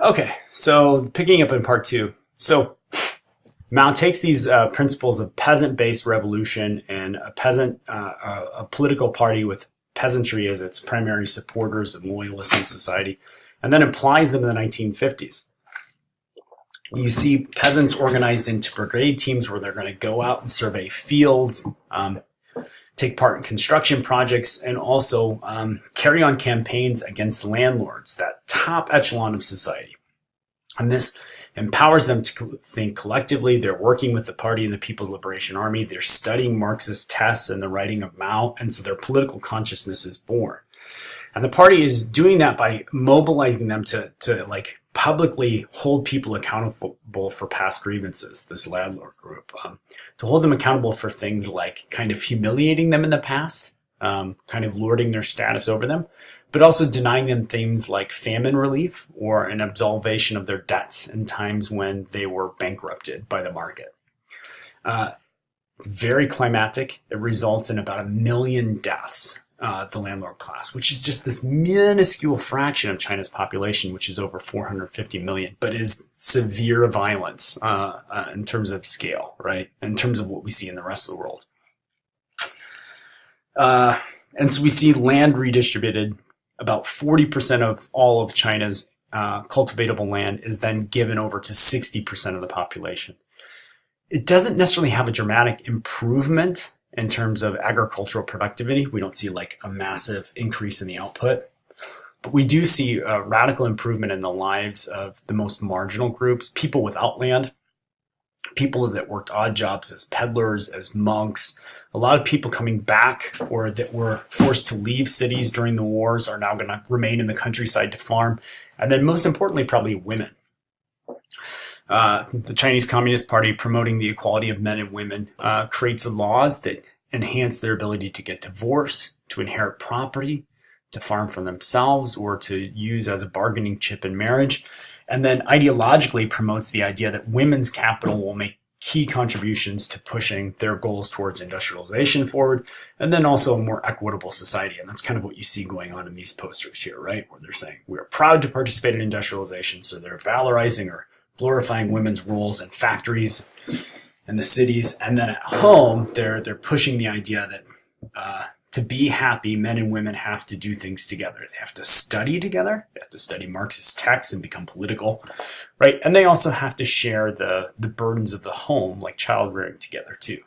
Okay, so picking up in part two. So Mao takes these principles of peasant-based revolution and a political party with peasantry as its primary supporters and loyalists in society, and then applies them in the 1950s. You see peasants organized into brigade teams where they're going to go out and survey fields, take part in construction projects, and also carry on campaigns against landlords, that top echelon of society. And this empowers them to think collectively. They're working with the party and the People's Liberation Army. They're studying Marxist texts and the writing of Mao, and so their political consciousness is born. And the party is doing that by mobilizing them to like publicly hold people accountable for past grievances, this landlord group, to hold them accountable for things like kind of humiliating them in the past, kind of lording their status over them, but also denying them things like famine relief or an absolvation of their debts in times when they were bankrupted by the market. It's very climatic. It results in about 1 million deaths, the landlord class, which is just this minuscule fraction of China's population, which is over 450 million, but is severe violence in terms of scale, right? In terms of what we see in the rest of the world. And so we see land redistributed. About 40% of all of China's cultivatable land is then given over to 60% of the population. It doesn't necessarily have a dramatic improvement in terms of agricultural productivity. We don't see like a massive increase in the output, but we do see a radical improvement in the lives of the most marginal groups, people without land, people that worked odd jobs as peddlers, as monks. A lot of people coming back or that were forced to leave cities during the wars are now going to remain in the countryside to farm. And then most importantly, probably women. The Chinese Communist Party, promoting the equality of men and women, creates laws that enhance their ability to get divorce, to inherit property, to farm for themselves, or to use as a bargaining chip in marriage. And then ideologically promotes the idea that women's capital will make key contributions to pushing their goals towards industrialization forward, and then also a more equitable society. And that's kind of what you see going on in these posters here, right? Where they're saying, we are proud to participate in industrialization. So they're valorizing or glorifying women's roles in factories and the cities. And then at home, they're pushing the idea that to be happy, men and women have to do things together. They have to study together. They have to study Marxist texts and become political, right? And they also have to share the burdens of the home, like child rearing, together too.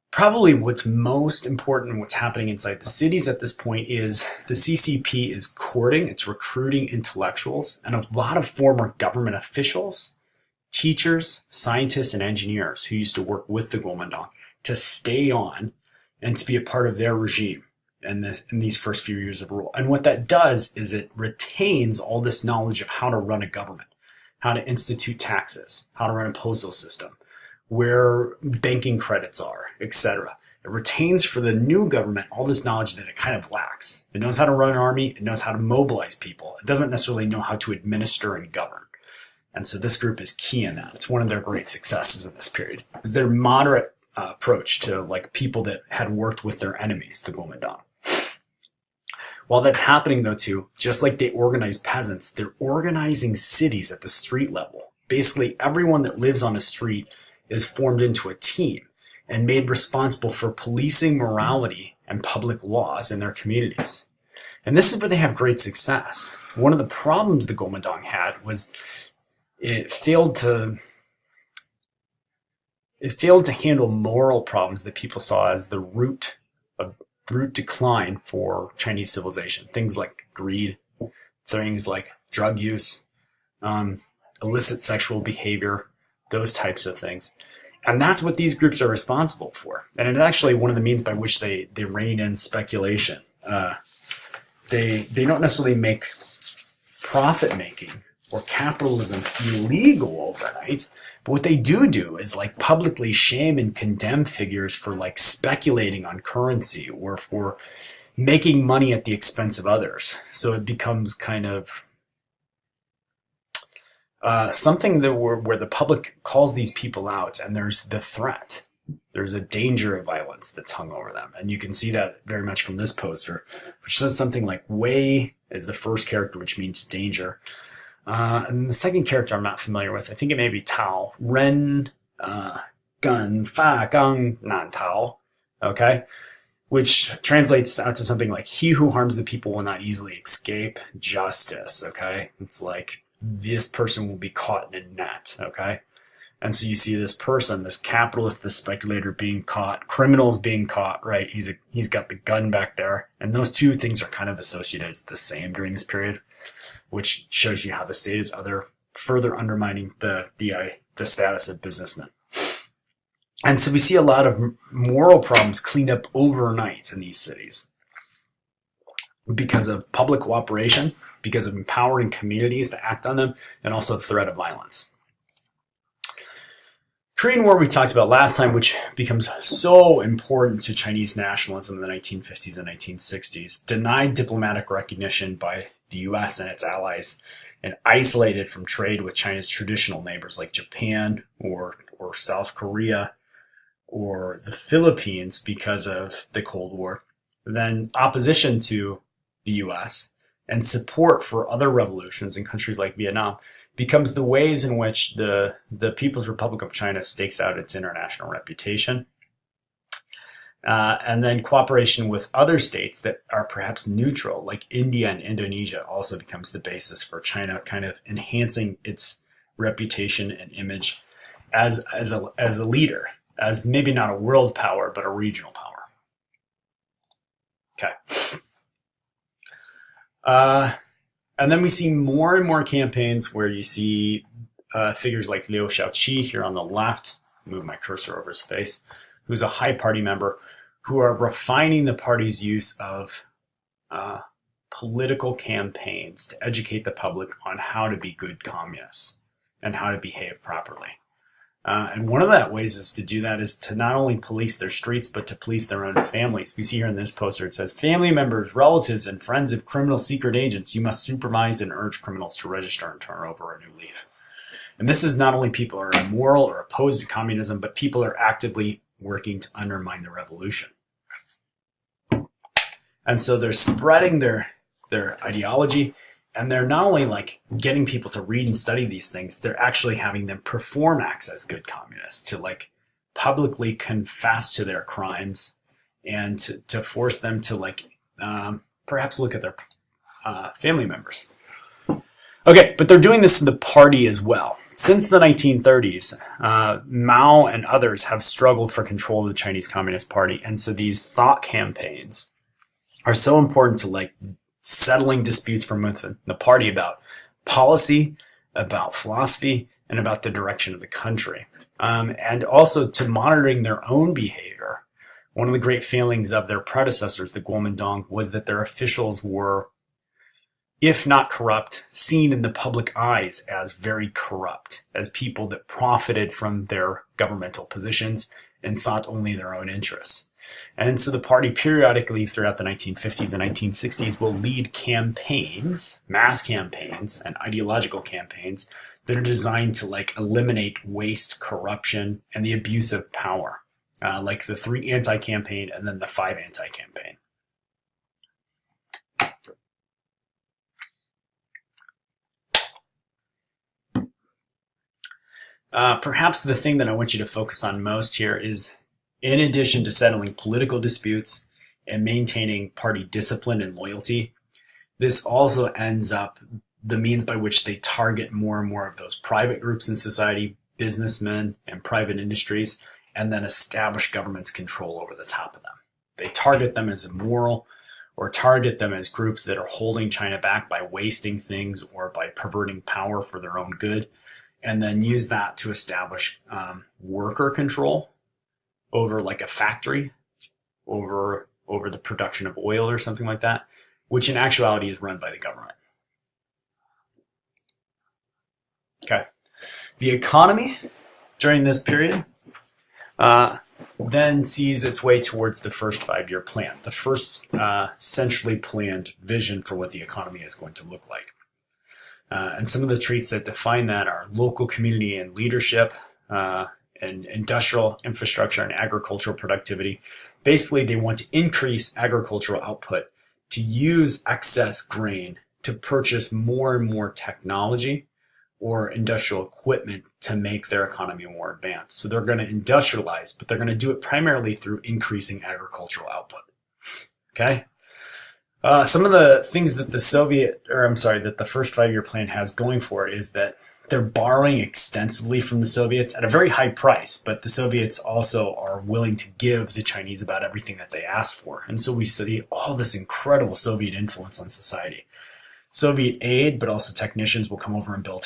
Probably what's most important, what's happening inside the cities at this point, is the CCP is courting, it's recruiting intellectuals and a lot of former government officials, teachers, scientists, and engineers who used to work with the Kuomintang to stay on and to be a part of their regime in these first few years of rule. And what that does is it retains all this knowledge of how to run a government, how to institute taxes, how to run a postal system, where banking credits are, etc. It retains for the new government all this knowledge that it kind of lacks. It knows how to run an army. It knows how to mobilize people. It doesn't necessarily know how to administer and govern. And so this group is key in that. It's one of their great successes in this period, is their moderate approach to like people that had worked with their enemies, the Kuomintang. While that's happening though too, just like they organize peasants, they're organizing cities at the street level. Basically everyone that lives on a street is formed into a team and made responsible for policing morality and public laws in their communities. And this is where they have great success. One of the problems the Kuomintang had was it failed to handle moral problems that people saw as the root decline for Chinese civilization. Things like greed, things like drug use, illicit sexual behavior, those types of things. And that's what these groups are responsible for. And it's actually one of the means by which they rein in speculation. They don't necessarily make profit making or capitalism illegal overnight, but what they do is like publicly shame and condemn figures for like speculating on currency or for making money at the expense of others. So it becomes kind of something that where the public calls these people out, and there's the threat There's a danger of violence that's hung over them. And you can see that very much from this poster, which says something like Wei is the first character, which means danger. And the second character I'm not familiar with, I think it may be Tao. Ren Gun Fa Gang Nan Tao. Okay? Which translates out to something like, he who harms the people will not easily escape justice. Okay? It's like, this person will be caught in a net. Okay? And so you see this person, this capitalist, this speculator being caught, criminals being caught, right? He's got the gun back there. And those two things are kind of associated as the same during this period, which shows you how the state is further undermining the status of businessmen. And so we see a lot of moral problems cleaned up overnight in these cities because of public cooperation, because of empowering communities to act on them, and also the threat of violence. Korean War we talked about last time, which becomes so important to Chinese nationalism in the 1950s and 1960s, denied diplomatic recognition by the US and its allies, and isolated from trade with China's traditional neighbors like Japan or South Korea or the Philippines because of the Cold War. Then opposition to the US and support for other revolutions in countries like Vietnam becomes the ways in which the People's Republic of China stakes out its international reputation. And then cooperation with other states that are perhaps neutral, like India and Indonesia, also becomes the basis for China kind of enhancing its reputation and image as a leader, as maybe not a world power, but a regional power. Okay. And then we see more and more campaigns where you see figures like Liu Shaoqi here on the left, move my cursor over his face, who's a high party member, who are refining the party's use of political campaigns to educate the public on how to be good communists and how to behave properly. And one of that ways is to do that is to not only police their streets, but to police their own families. We see here in this poster, it says, family members, relatives, and friends of criminal secret agents, you must supervise and urge criminals to register and turn over a new leaf. And this is not only people are immoral or opposed to communism, but people are actively working to undermine the revolution. And so they're spreading their ideology. And they're not only like getting people to read and study these things, they're actually having them perform acts as good communists, to like publicly confess to their crimes and to force them to like perhaps look at their family members. Okay, but they're doing this in the party as well. Since the 1930s, Mao and others have struggled for control of the Chinese Communist Party. And so these thought campaigns are so important to like settling disputes from within the party about policy, about philosophy, and about the direction of the country. And also to monitoring their own behavior. One of the great failings of their predecessors, the Kuomintang, was that their officials were, if not corrupt, seen in the public eyes as very corrupt, as people that profited from their governmental positions and sought only their own interests. And so the party periodically throughout the 1950s and 1960s will lead campaigns, mass campaigns, and ideological campaigns that are designed to like eliminate waste, corruption, and the abuse of power, like the 3 anti-campaign and then the 5 anti-campaign. Perhaps the thing that I want you to focus on most here is, in addition to settling political disputes and maintaining party discipline and loyalty, this also ends up the means by which they target more and more of those private groups in society, businessmen and private industries, and then establish government's control over the top of them. They target them as immoral or target them as groups that are holding China back by wasting things or by perverting power for their own good, and then use that to establish worker control over like a factory, over the production of oil or something like that, which in actuality is run by the government. Okay. The economy during this period then sees its way towards the first 5-year plan, the first centrally planned vision for what the economy is going to look like. And some of the traits that define that are local community and leadership, and industrial infrastructure and agricultural productivity. Basically, they want to increase agricultural output to use excess grain to purchase more and more technology or industrial equipment to make their economy more advanced. So they're going to industrialize, but they're going to do it primarily through increasing agricultural output. Okay. Some of the things that that the first 5-year plan has going for it is that they're borrowing extensively from the Soviets at a very high price, but the Soviets also are willing to give the Chinese about everything that they ask for. And so we see all this incredible Soviet influence on society. Soviet aid, but also technicians will come over and build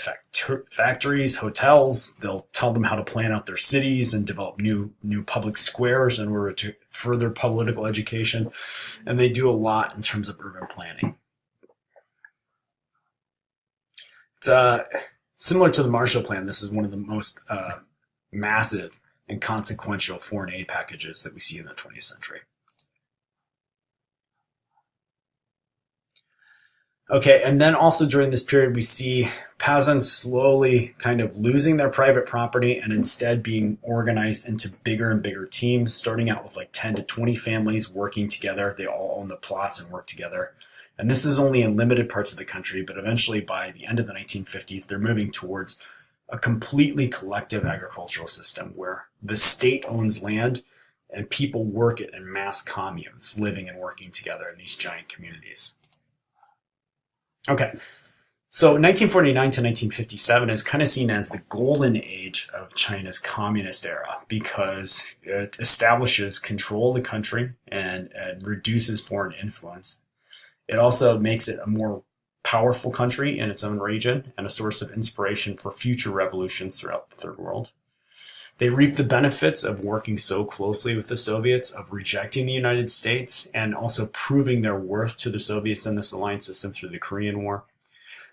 factories, hotels. They'll tell them how to plan out their cities and develop new public squares in order to further political education. And they do a lot in terms of urban planning. It's similar to the Marshall Plan. This is one of the most massive and consequential foreign aid packages that we see in the 20th century. Okay, and then also during this period, we see peasants slowly kind of losing their private property and instead being organized into bigger and bigger teams, starting out with like 10 to 20 families working together. They all own the plots and work together. And this is only in limited parts of the country, but eventually by the end of the 1950s, they're moving towards a completely collective agricultural system where the state owns land and people work it in mass communes, living and working together in these giant communities. Okay, so 1949 to 1957 is kind of seen as the golden age of China's communist era because it establishes control of the country and reduces foreign influence. It also makes it a more powerful country in its own region and a source of inspiration for future revolutions throughout the Third World. They reap the benefits of working so closely with the Soviets, of rejecting the United States, and also proving their worth to the Soviets in this alliance system through the Korean War.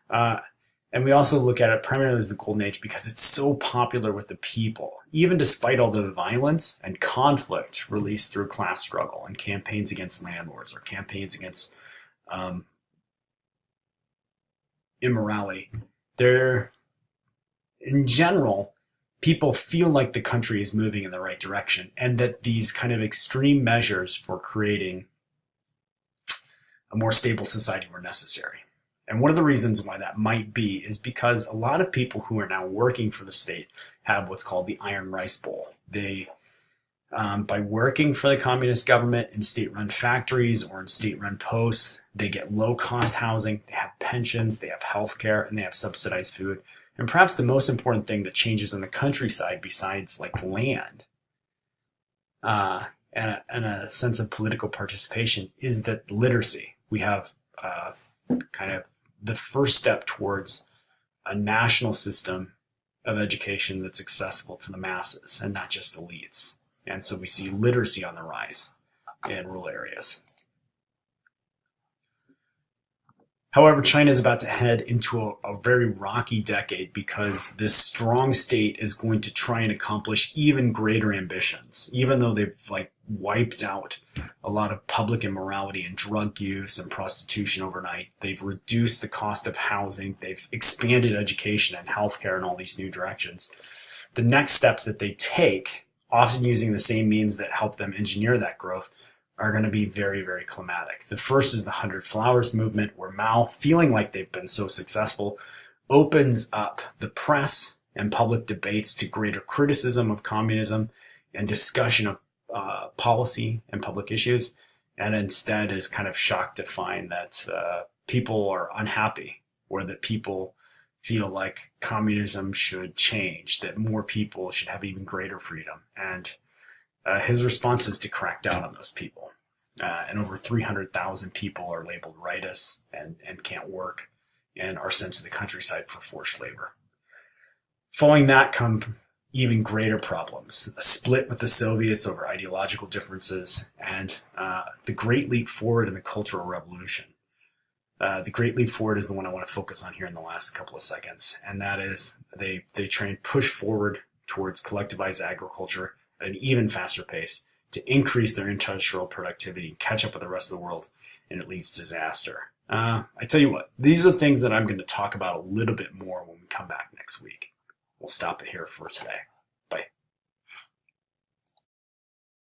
And we also look at it primarily as the Golden Age because it's so popular with the people, even despite all the violence and conflict released through class struggle and campaigns against landlords or campaigns against immorality. In general, people feel like the country is moving in the right direction and that these kind of extreme measures for creating a more stable society were necessary. And one of the reasons why that might be is because a lot of people who are now working for the state have what's called the Iron Rice Bowl. They, by working for the communist government in state-run factories or in state-run posts, they get low-cost housing, they have pensions, they have health care, and they have subsidized food. And perhaps the most important thing that changes in the countryside besides like land and a sense of political participation is that literacy. We have kind of the first step towards a national system of education that's accessible to the masses and not just elites. And so we see literacy on the rise in rural areas. However, China is about to head into a very rocky decade because this strong state is going to try and accomplish even greater ambitions. Even though they've wiped out a lot of public immorality and drug use and prostitution overnight, they've reduced the cost of housing, they've expanded education and healthcare in all these new directions. The next steps that they take, often using the same means that help them engineer that growth, are going to be very, very climatic. The first is the 100 Flowers movement, where Mao, feeling like they've been so successful, opens up the press and public debates to greater criticism of communism and discussion of policy and public issues, and instead is kind of shocked to find that people are unhappy or that people feel like communism should change, that more people should have even greater freedom. And his response is to crack down on those people. And over 300,000 people are labeled rightists and can't work and are sent to the countryside for forced labor. Following that come even greater problems, a split with the Soviets over ideological differences, and the Great Leap Forward in the Cultural Revolution. The Great Leap Forward is the one I want to focus on here in the last couple of seconds, and that is they try and push forward towards collectivized agriculture at an even faster pace to increase their industrial productivity and catch up with the rest of the world, and it leads to disaster. I tell you what, these are things that I'm going to talk about a little bit more when we come back next week. We'll stop it here for today.